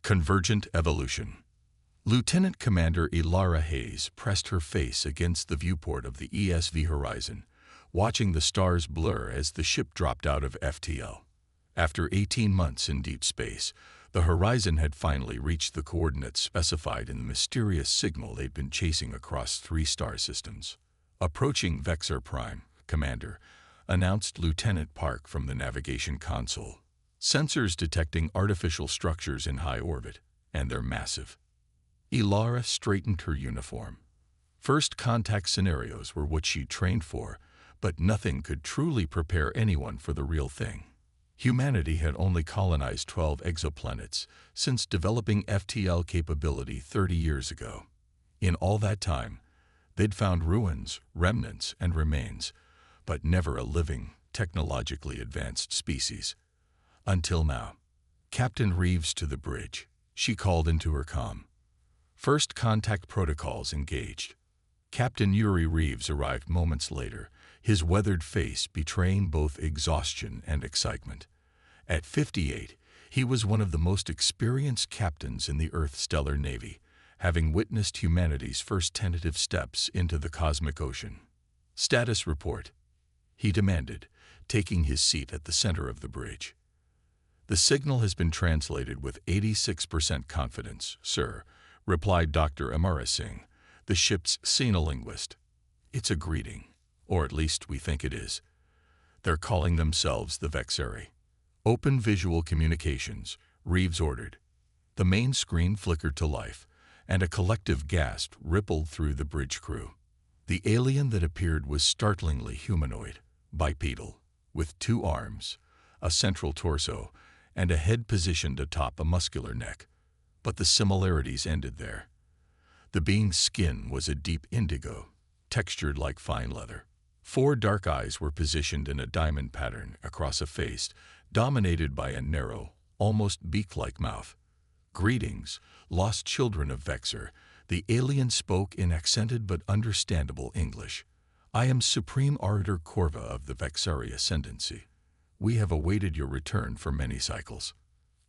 Convergent evolution. Lieutenant Commander Elara Hayes pressed her face against the viewport of the ESV horizon, watching the stars blur as the ship dropped out of FTL. After 18 months in deep space, the horizon had finally reached the coordinates specified in the mysterious signal they'd been chasing across 3 star systems. "Approaching Vexor Prime, Commander," announced Lieutenant Park from the navigation console. "Sensors detecting artificial structures in high orbit, and they're massive." Elara straightened her uniform. First contact scenarios were what she'd trained for, but nothing could truly prepare anyone for the real thing. Humanity had only colonized 12 exoplanets since developing FTL capability 30 years ago. In all that time, they'd found ruins, remnants, and remains, but never a living, technologically advanced species. Until now. "Captain Reeves to the bridge," she called into her comm. First contact protocols engaged. Captain Yuri Reeves arrived moments later, his weathered face betraying both exhaustion and excitement. At 58, he was one of the most experienced captains in the Earth Stellar Navy, having witnessed humanity's first tentative steps into the cosmic ocean. "Status report," he demanded, taking his seat at the center of the bridge. "The signal has been translated with 86% confidence, sir," replied Dr. Amara Singh, the ship's xenolinguist. "It's a greeting, or at least we think it is. They're calling themselves the Vexari." "Open visual communications," Reeves ordered. The main screen flickered to life, and a collective gasp rippled through the bridge crew. The alien that appeared was startlingly humanoid, bipedal, with 2 arms, a central torso, and a head positioned atop a muscular neck. But the similarities ended there. The being's skin was a deep indigo, textured like fine leather. 4 dark eyes were positioned in a diamond pattern across a face dominated by a narrow, almost beak-like mouth. "Greetings, lost children of Vexor," the alien spoke in accented but understandable English. "I am Supreme Orator Corva of the Vexari Ascendancy. We have awaited your return for many cycles."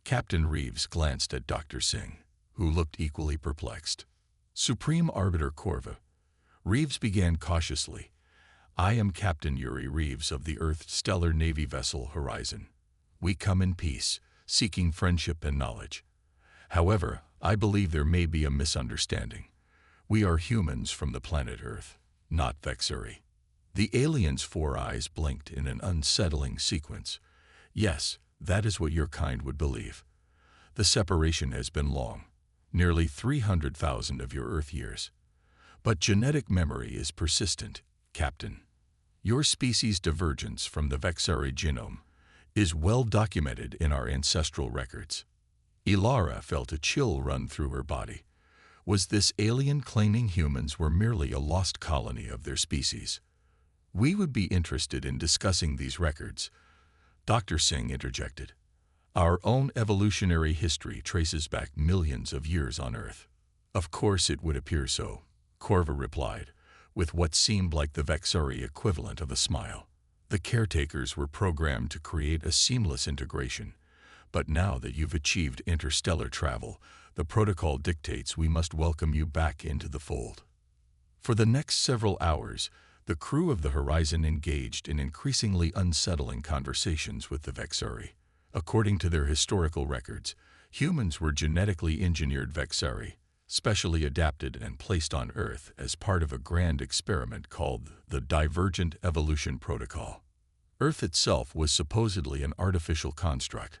Captain Reeves glanced at Dr. Singh, who looked equally perplexed. "Supreme Arbiter Corva," Reeves began cautiously, "I am Captain Yuri Reeves of the Earth Stellar Navy vessel Horizon. We come in peace, seeking friendship and knowledge. However, I believe there may be a misunderstanding. We are humans from the planet Earth, not Vexari." The alien's 4 eyes blinked in an unsettling sequence. "Yes, that is what your kind would believe. The separation has been long, nearly 300,000 of your Earth years. But genetic memory is persistent, Captain. Your species' divergence from the Vexari genome is well documented in our ancestral records." Elara felt a chill run through her body. Was this alien claiming humans were merely a lost colony of their species? "We would be interested in discussing these records," Dr. Singh interjected. "Our own evolutionary history traces back millions of years on Earth." "Of course it would appear so," Corva replied, with what seemed like the Vexari equivalent of a smile. "The caretakers were programmed to create a seamless integration, but now that you've achieved interstellar travel, the protocol dictates we must welcome you back into the fold." For the next several hours, the crew of the Horizon engaged in increasingly unsettling conversations with the Vexari. According to their historical records, humans were genetically engineered Vexari, specially adapted and placed on Earth as part of a grand experiment called the Divergent Evolution Protocol. Earth itself was supposedly an artificial construct,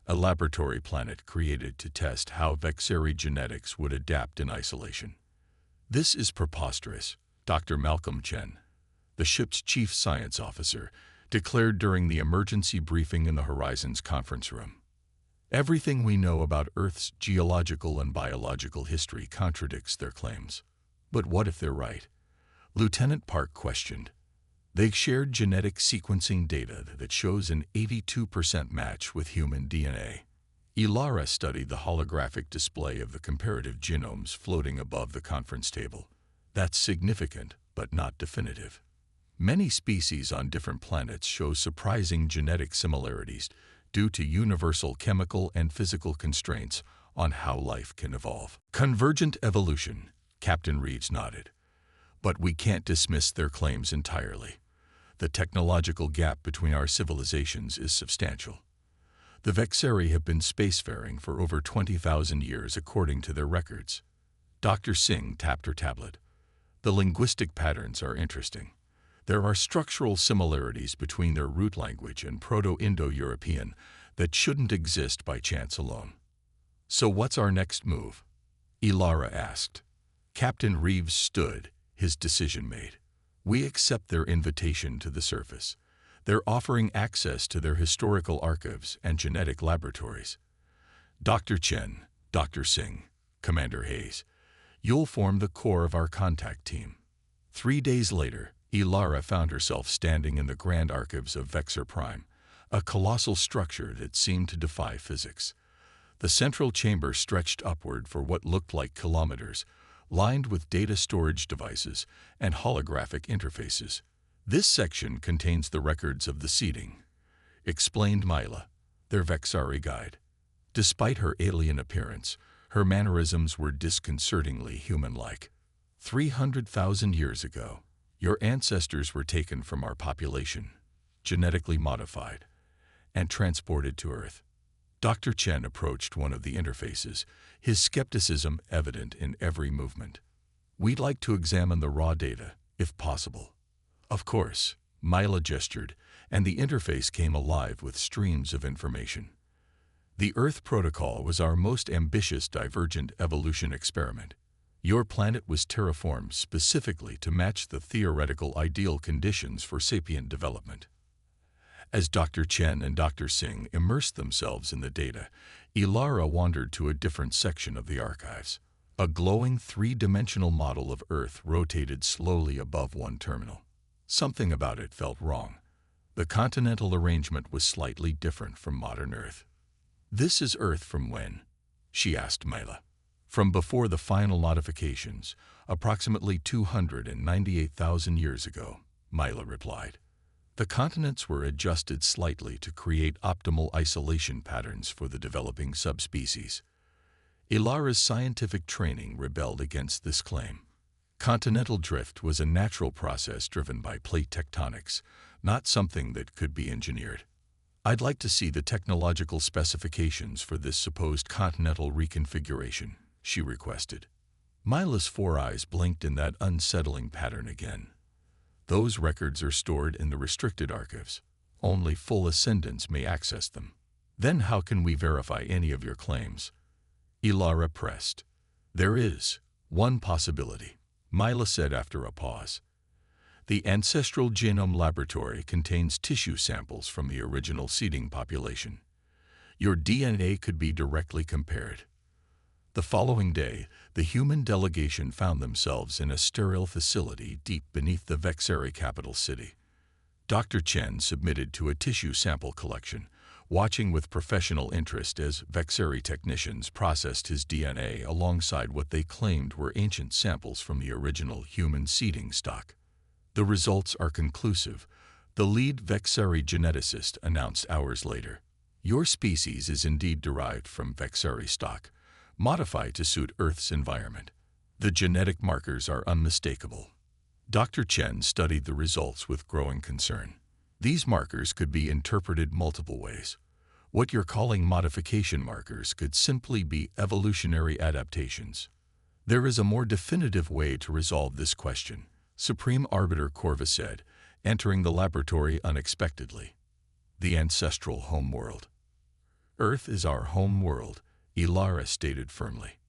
a laboratory planet created to test how Vexari genetics would adapt in isolation. "This is preposterous," Dr. Malcolm Chen, the ship's chief science officer, declared during the emergency briefing in the Horizon's conference room. "Everything we know about Earth's geological and biological history contradicts their claims." "But what if they're right?" Lieutenant Park questioned. "They shared genetic sequencing data that shows an 82% match with human DNA." Elara studied the holographic display of the comparative genomes floating above the conference table. "That's significant, but not definitive. Many species on different planets show surprising genetic similarities due to universal chemical and physical constraints on how life can evolve. Convergent evolution, Captain Reeves nodded. But we can't dismiss their claims entirely. The technological gap between our civilizations is substantial. The Vexeri have been spacefaring for over 20,000 years according to their records. Dr. Singh tapped her tablet. The linguistic patterns are interesting. There are structural similarities between their root language and Proto-Indo-European that shouldn't exist by chance alone. So what's our next move? Ilara asked. Captain Reeves stood, his decision made. We accept their invitation to the surface. They're offering access to their historical archives and genetic laboratories. Dr. Chen, Dr. Singh, Commander Hayes, you'll form the core of our contact team. 3 days later, Ilara found herself standing in the grand archives of Vexer Prime, a colossal structure that seemed to defy physics. The central chamber stretched upward for what looked like kilometers, lined with data storage devices and holographic interfaces. This section contains the records of the seeding, explained Mila, their Vexari guide. Despite her alien appearance, her mannerisms were disconcertingly human-like. 300,000 years ago, your ancestors were taken from our population, genetically modified, and transported to Earth. Dr. Chen approached one of the interfaces, his skepticism evident in every movement. We'd like to examine the raw data, if possible. Of course, Mila gestured, and the interface came alive with streams of information. The Earth Protocol was our most ambitious divergent evolution experiment. Your planet was terraformed specifically to match the theoretical ideal conditions for sapient development. As Dr. Chen and Dr. Singh immersed themselves in the data, Ilara wandered to a different section of the archives. A glowing three-dimensional model of Earth rotated slowly above one terminal. Something about it felt wrong. The continental arrangement was slightly different from modern Earth. This is Earth from when? She asked Mila. From before the final modifications, approximately 298,000 years ago, Mila replied. The continents were adjusted slightly to create optimal isolation patterns for the developing subspecies. Ilara's scientific training rebelled against this claim. Continental drift was a natural process driven by plate tectonics, not something that could be engineered. I'd like to see the technological specifications for this supposed continental reconfiguration, she requested. Mila's 4 eyes blinked in that unsettling pattern again. Those records are stored in the restricted archives. Only full ascendants may access them. Then how can we verify any of your claims? Ilara pressed. There is one possibility, Mila said after a pause. The Ancestral Genome Laboratory contains tissue samples from the original seeding population. Your DNA could be directly compared. The following day, the human delegation found themselves in a sterile facility deep beneath the Vexeri capital city. Dr. Chen submitted to a tissue sample collection, watching with professional interest as Vexeri technicians processed his DNA alongside what they claimed were ancient samples from the original human seeding stock. The results are conclusive, the lead Vexeri geneticist announced hours later. Your species is indeed derived from Vexeri stock, modified to suit Earth's environment. The genetic markers are unmistakable. Dr. Chen studied the results with growing concern. These markers could be interpreted multiple ways. What you're calling modification markers could simply be evolutionary adaptations. There is a more definitive way to resolve this question, Supreme Arbiter Corva said, entering the laboratory unexpectedly. The ancestral homeworld. Earth is our home world, Ilara stated firmly.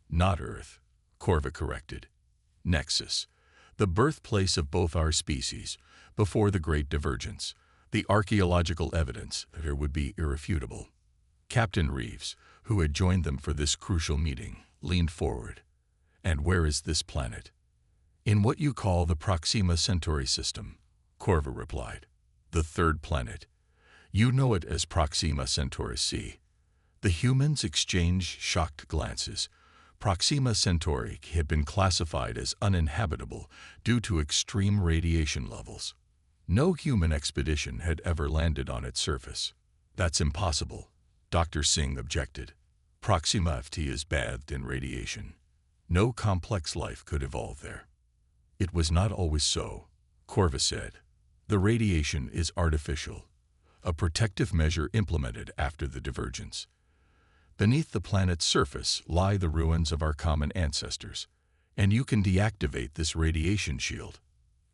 Not Earth, Corva corrected. Nexus, the birthplace of both our species, before the Great Divergence. The archaeological evidence there would be irrefutable. Captain Reeves, who had joined them for this crucial meeting, leaned forward. And where is this planet? In what you call the Proxima Centauri system, Corva replied. The third planet. You know it as Proxima Centauri c. The humans exchanged shocked glances. Proxima Centauri had been classified as uninhabitable due to extreme radiation levels. No human expedition had ever landed on its surface. That's impossible, Dr. Singh objected. Proxima FT is bathed in radiation. No complex life could evolve there. It was not always so, Corva said. The radiation is artificial, a protective measure implemented after the divergence. Beneath the planet's surface lie the ruins of our common ancestors, and you can deactivate this radiation shield,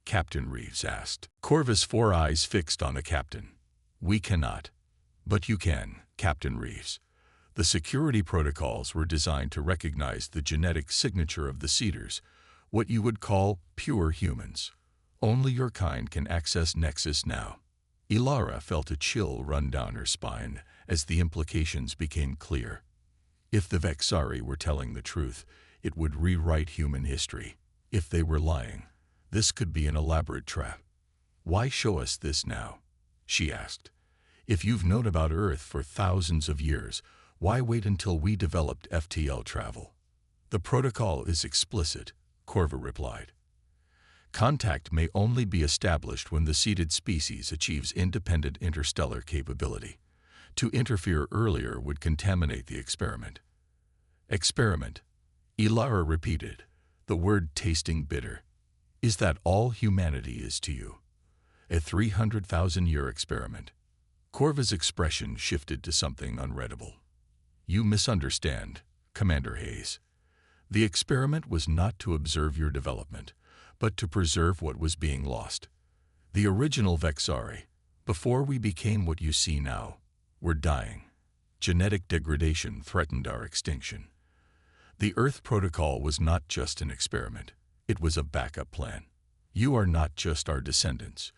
Captain Reeves asked. Corva's 4 eyes fixed on the captain. We cannot. But you can, Captain Reeves. The security protocols were designed to recognize the genetic signature of the Seeders, what you would call pure humans. Only your kind can access Nexus now. Ilara felt a chill run down her spine as the implications became clear. If the Vexari were telling the truth, it would rewrite human history. If they were lying, this could be an elaborate trap. Why show us this now? She asked. If you've known about Earth for thousands of years, why wait until we developed FTL travel? The protocol is explicit, Corva replied. Contact may only be established when the seeded species achieves independent interstellar capability. To interfere earlier would contaminate the experiment. Experiment, Ilara repeated, the word tasting bitter. Is that all humanity is to you? A 300,000-year experiment. Corva's expression shifted to something unreadable. You misunderstand, Commander Hayes. The experiment was not to observe your development, but to preserve what was being lost. The original Vexari, before we became what you see now, were dying. Genetic degradation threatened our extinction. The Earth Protocol was not just an experiment. It was a backup plan. You are not just our descendants.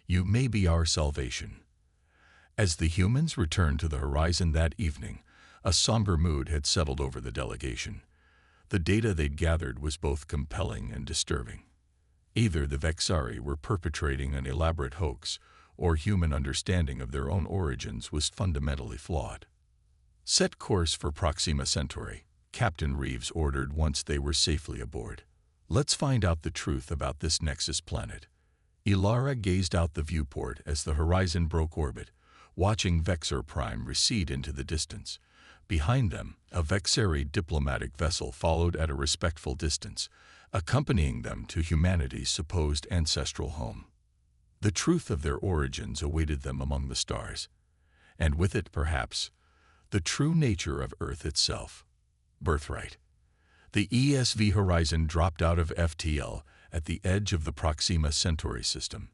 You may be our salvation. As the humans returned to the horizon that evening, a somber mood had settled over the delegation. The data they'd gathered was both compelling and disturbing. Either the Vexari were perpetrating an elaborate hoax, or human understanding of their own origins was fundamentally flawed. Set course for Proxima Centauri, Captain Reeves ordered once they were safely aboard. Let's find out the truth about this Nexus planet. Ilara gazed out the viewport as the horizon broke orbit, watching Vexor Prime recede into the distance. Behind them, a Vexari diplomatic vessel followed at a respectful distance, accompanying them to humanity's supposed ancestral home. The truth of their origins awaited them among the stars, and with it, perhaps, the true nature of Earth itself. Birthright. The ESV horizon dropped out of FTL at the edge of the Proxima Centauri system,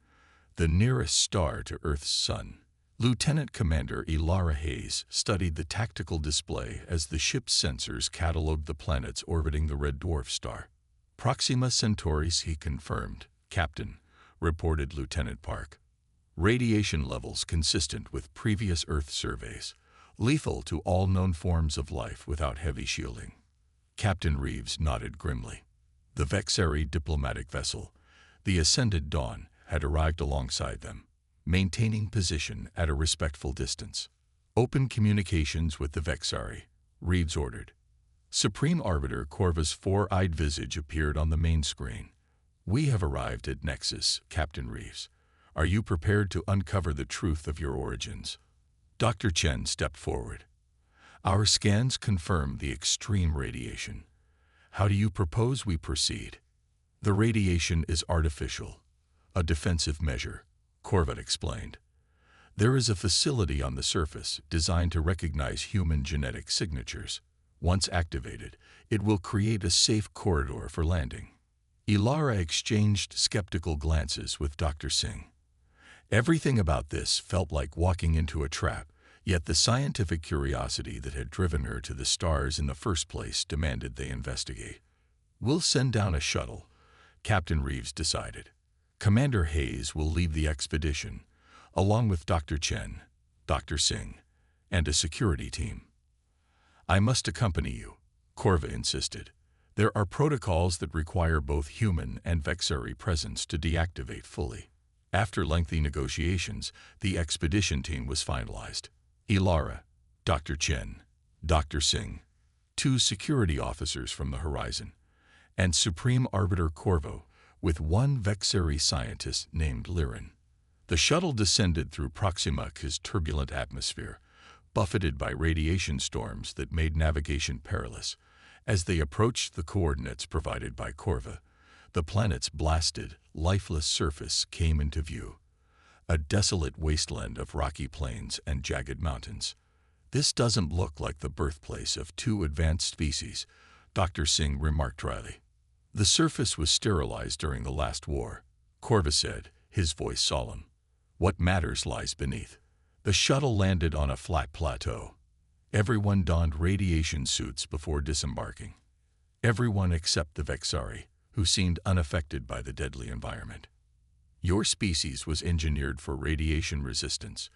the nearest star to Earth's sun. Lieutenant Commander Ilara Hayes studied the tactical display as the ship's sensors catalogued the planets orbiting the red dwarf star. Proxima Centauris, he confirmed. Captain, reported Lieutenant Park. Radiation levels consistent with previous Earth surveys, lethal to all known forms of life without heavy shielding. Captain Reeves nodded grimly. The Vexari diplomatic vessel, the Ascended Dawn, had arrived alongside them, maintaining position at a respectful distance. Open communications with the Vexari, Reeves ordered. Supreme Arbiter Corva's 4-eyed visage appeared on the main screen. We have arrived at Nexus, Captain Reeves. Are you prepared to uncover the truth of your origins? Dr. Chen stepped forward. Our scans confirm the extreme radiation. How do you propose we proceed? The radiation is artificial, a defensive measure, Corva explained. There is a facility on the surface designed to recognize human genetic signatures. Once activated, it will create a safe corridor for landing. Ilara exchanged skeptical glances with Dr. Singh. Everything about this felt like walking into a trap, yet the scientific curiosity that had driven her to the stars in the first place demanded they investigate. We'll send down a shuttle, Captain Reeves decided. Commander Hayes will lead the expedition, along with Dr. Chen, Dr. Singh, and a security team. I must accompany you, Corva insisted. There are protocols that require both human and Vexari presence to deactivate fully. After lengthy negotiations, the expedition team was finalized. Ilara, Dr. Chen, Dr. Singh, 2 security officers from the Horizon, and Supreme Arbiter Corvo, with 1 Vexari scientist named Liren. The shuttle descended through Proxima's turbulent atmosphere, buffeted by radiation storms that made navigation perilous. As they approached the coordinates provided by Corva, the planet's blasted, lifeless surface came into view. A desolate wasteland of rocky plains and jagged mountains. "This doesn't look like the birthplace of two advanced species," Dr. Singh remarked dryly. "The surface was sterilized during the last war," Corva said, his voice solemn. "What matters lies beneath." The shuttle landed on a flat plateau. Everyone donned radiation suits before disembarking. Everyone except the Vexari, who seemed unaffected by the deadly environment. "Your species was engineered for radiation resistance,"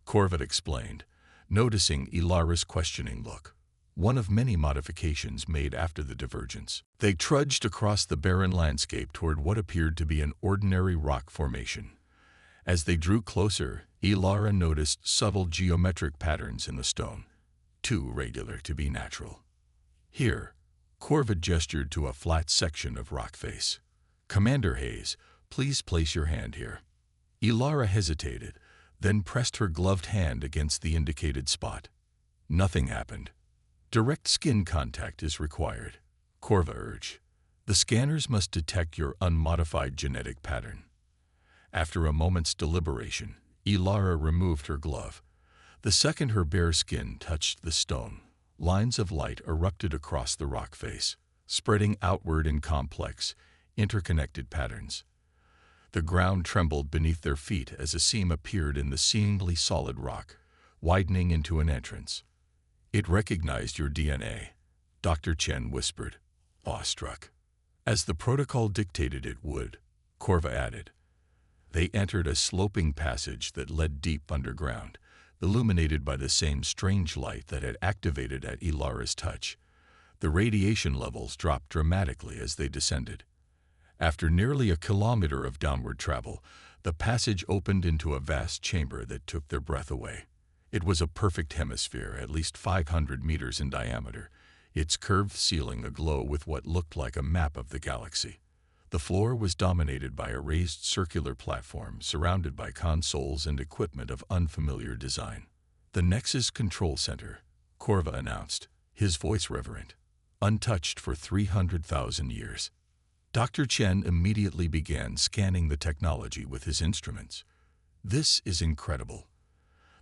Corva explained, noticing Ilara's questioning look. "One of many modifications made after the divergence." They trudged across the barren landscape toward what appeared to be an ordinary rock formation. As they drew closer, Ilara noticed subtle geometric patterns in the stone, too regular to be natural. "Here," Corva gestured to a flat section of rock face. "Commander Hayes, please place your hand here." Ilara hesitated, then pressed her gloved hand against the indicated spot. Nothing happened. "Direct skin contact is required," Corva urged. "The scanners must detect your unmodified genetic pattern." After a moment's deliberation, Ilara removed her glove. The second her bare skin touched the stone, lines of light erupted across the rock face, spreading outward in complex, interconnected patterns. The ground trembled beneath their feet as a seam appeared in the seemingly solid rock, widening into an entrance. "It recognized your DNA," Dr. Chen whispered, awestruck. "As the protocol dictated it would," Corva added. They entered a sloping passage that led deep underground, illuminated by the same strange light that had activated at Ilara's touch. The radiation levels dropped dramatically as they descended. After nearly a kilometer of downward travel, the passage opened into a vast chamber that took their breath away. It was a perfect hemisphere, at least 500 meters in diameter, its curved ceiling aglow with what looked like a map of the galaxy. The floor was dominated by a raised circular platform surrounded by consoles and equipment of unfamiliar design. "The Nexus Control Center," Corva announced, his voice reverent, "untouched for 300,000 years." Dr. Chen immediately began scanning the technology with his instruments. "This is incredible.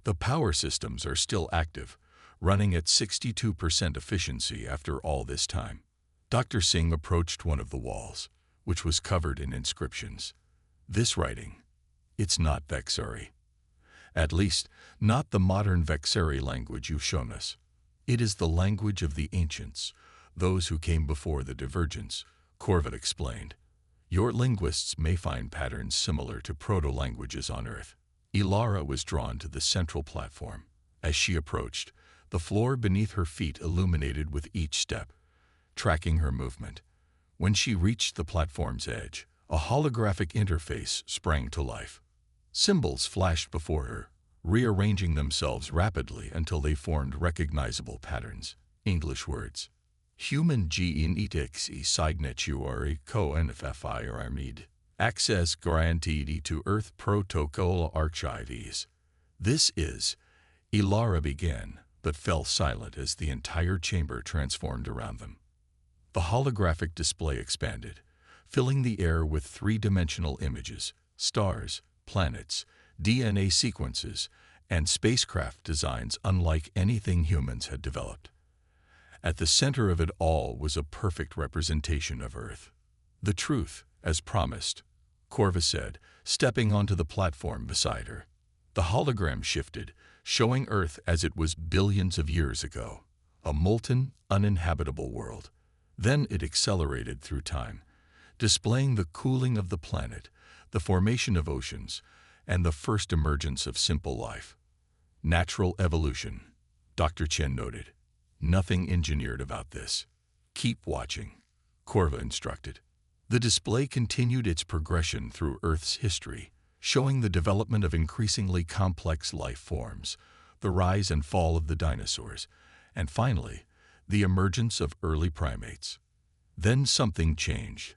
The power systems are still active, running at 62% efficiency after all this time." Dr. Singh approached one of the walls, which was covered in inscriptions. "This writing, it's not Vexari. At least, not the modern Vexari language you've shown us. It is the language of the ancients, those who came before the divergence," Corva explained. "Your linguists may find patterns similar to proto-languages on Earth." Ilara was drawn to the central platform. As she approached, the floor beneath her feet illuminated with each step, tracking her movement. When she reached the platform's edge, a holographic interface sprang to life. Symbols flashed before her, rearranging themselves rapidly until they formed recognizable patterns. English words. "Human genetics e signature co HFY Armid. Access guaranteed to Earth Protocol Archives." "This is," Ilara began, but fell silent as the entire chamber transformed around them. The holographic display expanded, filling the air with three-dimensional images, stars, planets, DNA sequences, and spacecraft designs unlike anything humans had developed. At the center of it all was a perfect representation of Earth. "The truth, as promised," Corva said, stepping onto the platform beside her. The hologram shifted, showing Earth as it was billions of years ago, a molten, uninhabitable world. Then it accelerated through time, displaying the cooling of the planet, the formation of oceans, and the first emergence of simple life. "Natural evolution," Dr. Chen noted. "Nothing engineered about this." "Keep watching," Corva instructed. The display continued its progression through Earth's history, showing the development of increasingly complex life forms, the rise and fall of the dinosaurs, and finally, the emergence of early primates. Then something changed.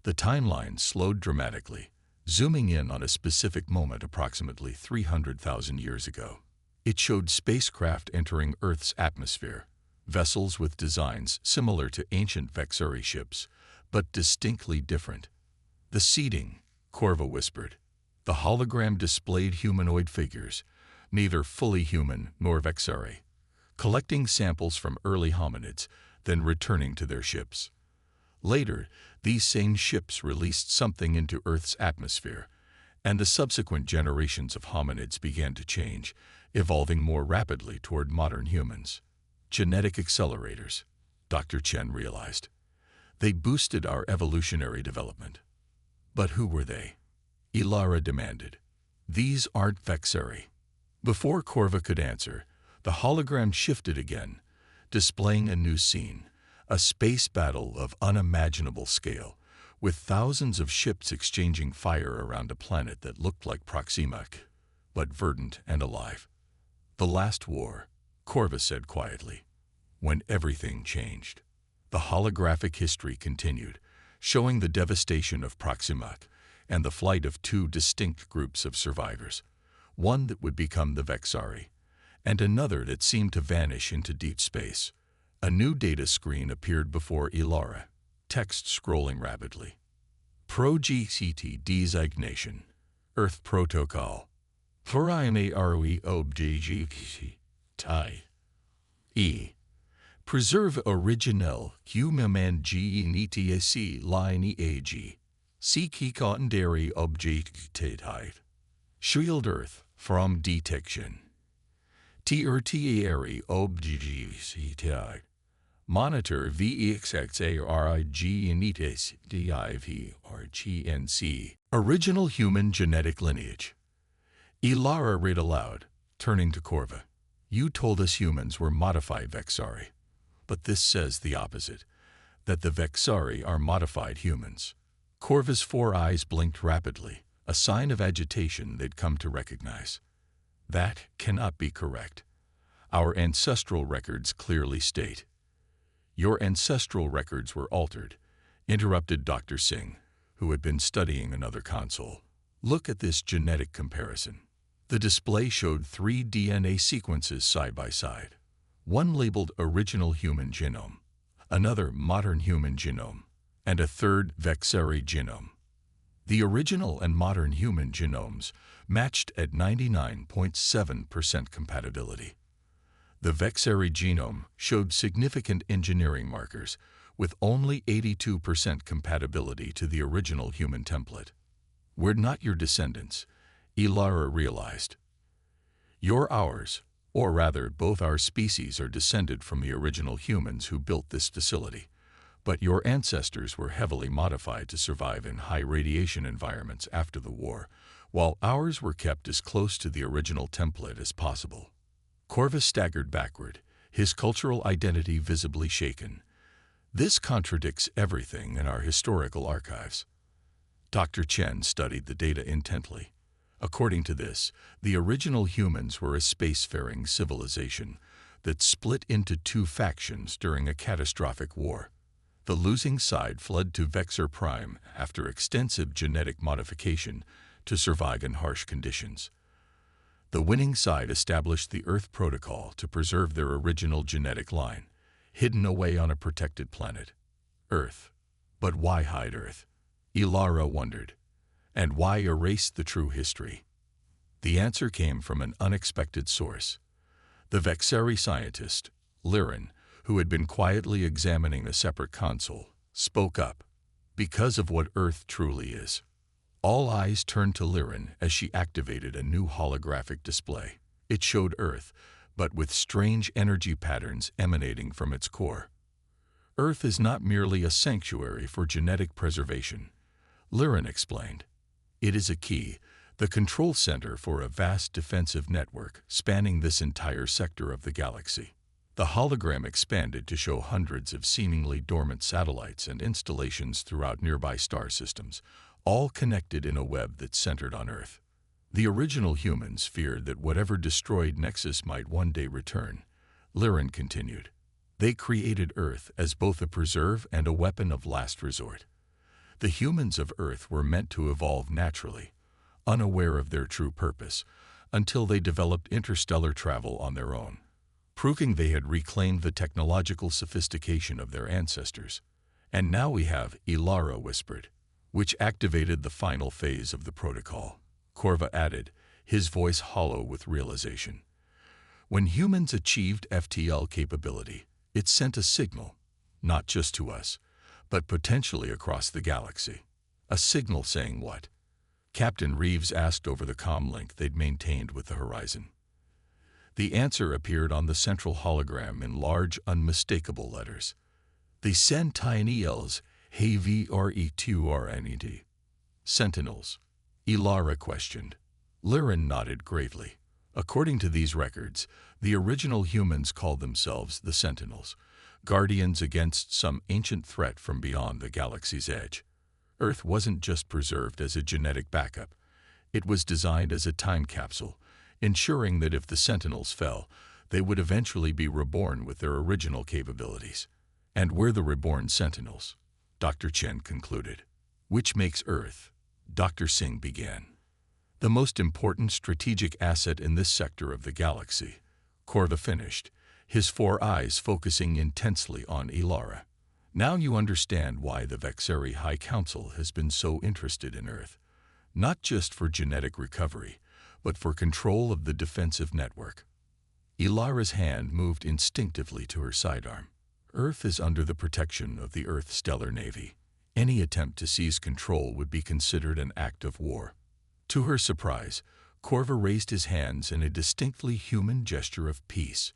The timeline slowed dramatically, zooming in on a specific moment approximately 300,000 years ago. It showed spacecraft entering Earth's atmosphere, vessels with designs similar to ancient Vexari ships, but distinctly different. The seating, Corva whispered. The hologram displayed humanoid figures, neither fully human nor Vexari, collecting samples from early hominids, then returning to their ships. Later, these same ships released something into Earth's atmosphere, and the subsequent generations of hominids began to change, evolving more rapidly toward modern humans. Genetic accelerators, Dr. Chen realized. They boosted our evolutionary development. But who were they? Ilara demanded. These aren't Vexari. Before Corva could answer, the hologram shifted again, displaying a new scene, a space battle of unimaginable scale, with thousands of ships exchanging fire around a planet that looked like Proxima, but verdant and alive. The last war, Corva said quietly, when everything changed. The holographic history continued, showing the devastation of Proxima and the flight of two distinct groups of survivors, one that would become the Vexari, and another that seemed to vanish into deep space. A new data screen appeared before Ilara, text scrolling rapidly. Pro-GCT designation, Earth Protocol. Florime ROE OBJGT. Tai. E. Preserve original human GNETSC line EAG. Seek cotton dairy objective. Shield Earth from detection. TRTARI objective. Monitor VEXXARIG DIVRGNC. Original human genetic lineage. Ilara read aloud, turning to Corva. You told us humans were modified Vexari, but this says the opposite, that the Vexari are modified humans. Corva's four eyes blinked rapidly, a sign of agitation they'd come to recognize. That cannot be correct. Our ancestral records clearly state. Your ancestral records were altered, interrupted Dr. Singh, who had been studying another console. Look at this genetic comparison. The display showed 3 DNA sequences side by side. One labeled original human genome, another modern human genome, and a third Vexari genome. The original and modern human genomes matched at 99.7% compatibility. The Vexari genome showed significant engineering markers, with only 82% compatibility to the original human template. We're not your descendants, Ilara realized. You're ours, or rather, both our species are descended from the original humans who built this facility. But your ancestors were heavily modified to survive in high radiation environments after the war, while ours were kept as close to the original template as possible. Corva staggered backward, his cultural identity visibly shaken. This contradicts everything in our historical archives. Dr. Chen studied the data intently. According to this, the original humans were a spacefaring civilization that split into 2 factions during a catastrophic war. The losing side fled to Vexar Prime after extensive genetic modification to survive in harsh conditions. The winning side established the Earth Protocol to preserve their original genetic line, hidden away on a protected planet, Earth. But why hide Earth? Ilara wondered. And why erase the true history? The answer came from an unexpected source. The Vexari scientist, Liren, who had been quietly examining a separate console, spoke up. Because of what Earth truly is. All eyes turned to Liren as she activated a new holographic display. It showed Earth, but with strange energy patterns emanating from its core. Earth is not merely a sanctuary for genetic preservation, Liren explained. It is a key, the control center for a vast defensive network spanning this entire sector of the galaxy. The hologram expanded to show hundreds of seemingly dormant satellites and installations throughout nearby star systems, all connected in a web that centered on Earth. The original humans feared that whatever destroyed Nexus might one day return, Liren continued. They created Earth as both a preserve and a weapon of last resort. The humans of Earth were meant to evolve naturally, unaware of their true purpose, until they developed interstellar travel on their own, proving they had reclaimed the technological sophistication of their ancestors. And now we have, Ilara whispered, which activated the final phase of the protocol. Corva added, his voice hollow with realization. When humans achieved FTL capability, it sent a signal, not just to us, but potentially across the galaxy. A signal saying what? Captain Reeves asked over the comm link they'd maintained with the Horizon. The answer appeared on the central hologram in large, unmistakable letters. The Sentinels, HVRE2RNET. Sentinels. Ilara questioned. Liren nodded gravely. According to these records, the original humans called themselves the Sentinels, guardians against some ancient threat from beyond the galaxy's edge. Earth wasn't just preserved as a genetic backup. It was designed as a time capsule, ensuring that if the Sentinels fell, they would eventually be reborn with their original capabilities. And we're the reborn Sentinels, Dr. Chen concluded. Which makes Earth, Dr. Singh began, the most important strategic asset in this sector of the galaxy. Corva finished, his 4 eyes focusing intensely on Ilara. Now you understand why the Vexeri High Council has been so interested in Earth. Not just for genetic recovery, but for control of the defensive network. Ilara's hand moved instinctively to her sidearm. Earth is under the protection of the Earth Stellar Navy. Any attempt to seize control would be considered an act of war. To her surprise, Corva raised his hands in a distinctly human gesture of peace.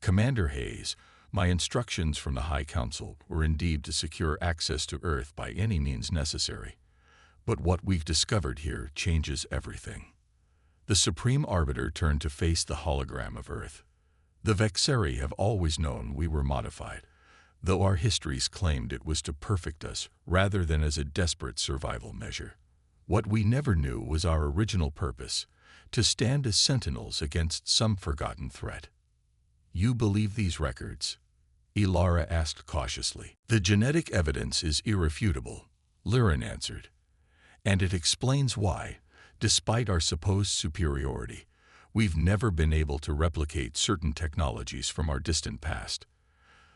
Commander Hayes, my instructions from the High Council were indeed to secure access to Earth by any means necessary. But what we've discovered here changes everything. The Supreme Arbiter turned to face the hologram of Earth. The Vexeri have always known we were modified, though our histories claimed it was to perfect us rather than as a desperate survival measure. What we never knew was our original purpose, to stand as sentinels against some forgotten threat. You believe these records? Ilara asked cautiously. The genetic evidence is irrefutable, Liren answered. And it explains why, despite our supposed superiority, we've never been able to replicate certain technologies from our distant past.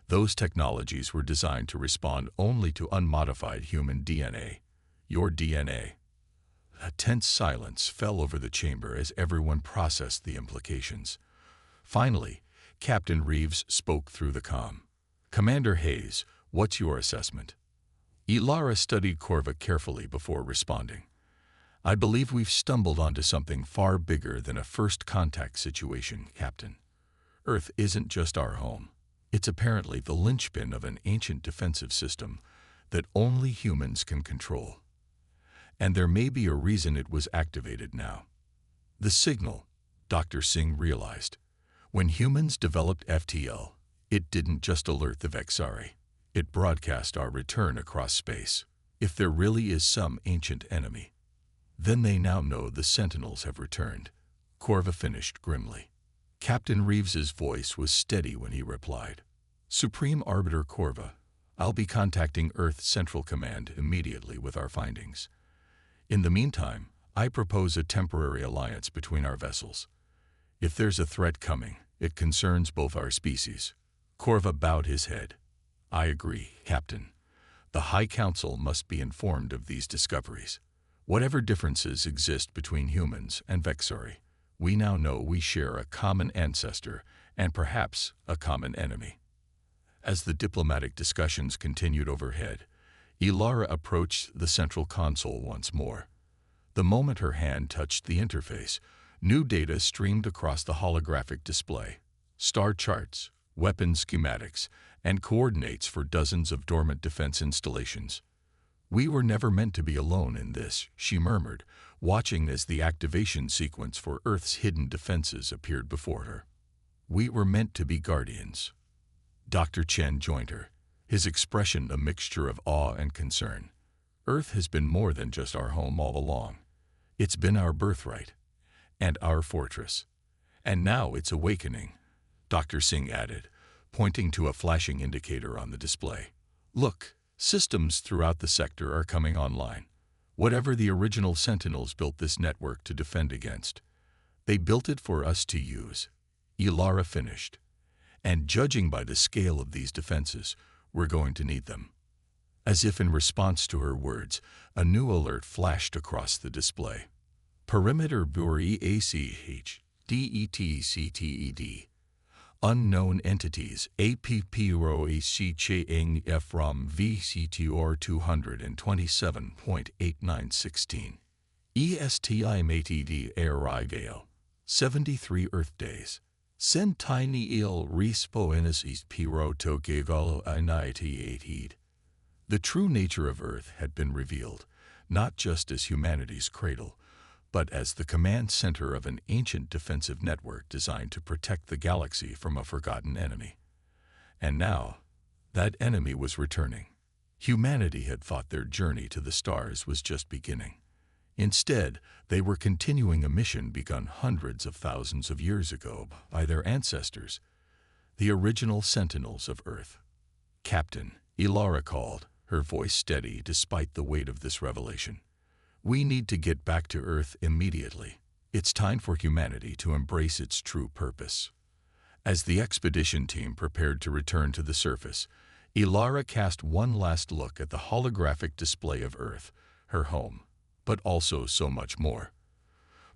Those technologies were designed to respond only to unmodified human DNA, your DNA. A tense silence fell over the chamber as everyone processed the implications. Finally, Captain Reeves spoke through the comm. Commander Hayes, what's your assessment? Ilara studied Corva carefully before responding. I believe we've stumbled onto something far bigger than a first contact situation, Captain. Earth isn't just our home. It's apparently the linchpin of an ancient defensive system that only humans can control. And there may be a reason it was activated now. The signal, Dr. Singh realized. When humans developed FTL, it didn't just alert the Vexari. It broadcast our return across space. If there really is some ancient enemy, then they now know the Sentinels have returned, Corva finished grimly. Captain Reeves's voice was steady when he replied. Supreme Arbiter Corva, I'll be contacting Earth Central Command immediately with our findings. In the meantime, I propose a temporary alliance between our vessels. If there's a threat coming, it concerns both our species. Corva bowed his head. I agree, Captain. The High Council must be informed of these discoveries. Whatever differences exist between humans and Vexari, we now know we share a common ancestor and perhaps a common enemy. As the diplomatic discussions continued overhead, Ilara approached the central console once more. The moment her hand touched the interface, new data streamed across the holographic display. Star charts, weapon schematics, and coordinates for dozens of dormant defense installations. We were never meant to be alone in this, she murmured, watching as the activation sequence for Earth's hidden defenses appeared before her. We were meant to be guardians. Dr. Chen joined her, his expression a mixture of awe and concern. Earth has been more than just our home all along. It's been our birthright, and our fortress. And now it's awakening, Dr. Singh added, pointing to a flashing indicator on the display. Look, systems throughout the sector are coming online. Whatever the original Sentinels built this network to defend against, They built it for us to use, Ilara finished. And judging by the scale of these defenses, we're going to need them. As if in response to her words, a new alert flashed across the display. Perimeter Bur EACH, DETCTED. Unknown entities, APPROAC from VCTOR 227.8916. ESTI MATD Arrival. 73 Earth Days. Send tiny il respo inesis piro to gavalo inited. The true nature of Earth had been revealed, not just as humanity's cradle, but as the command center of an ancient defensive network designed to protect the galaxy from a forgotten enemy. And now, that enemy was returning. Humanity had thought their journey to the stars was just beginning. Instead, they were continuing a mission begun hundreds of thousands of years ago by their ancestors, the original sentinels of Earth. Captain, Ilara called, her voice steady despite the weight of this revelation. We need to get back to Earth immediately. It's time for humanity to embrace its true purpose. As the expedition team prepared to return to the surface, Ilara cast one last look at the holographic display of Earth, her home, but also so much more.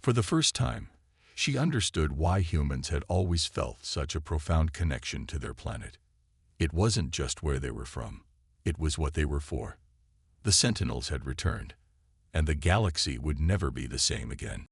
For the first time, she understood why humans had always felt such a profound connection to their planet. It wasn't just where they were from, it was what they were for. The Sentinels had returned, and the galaxy would never be the same again.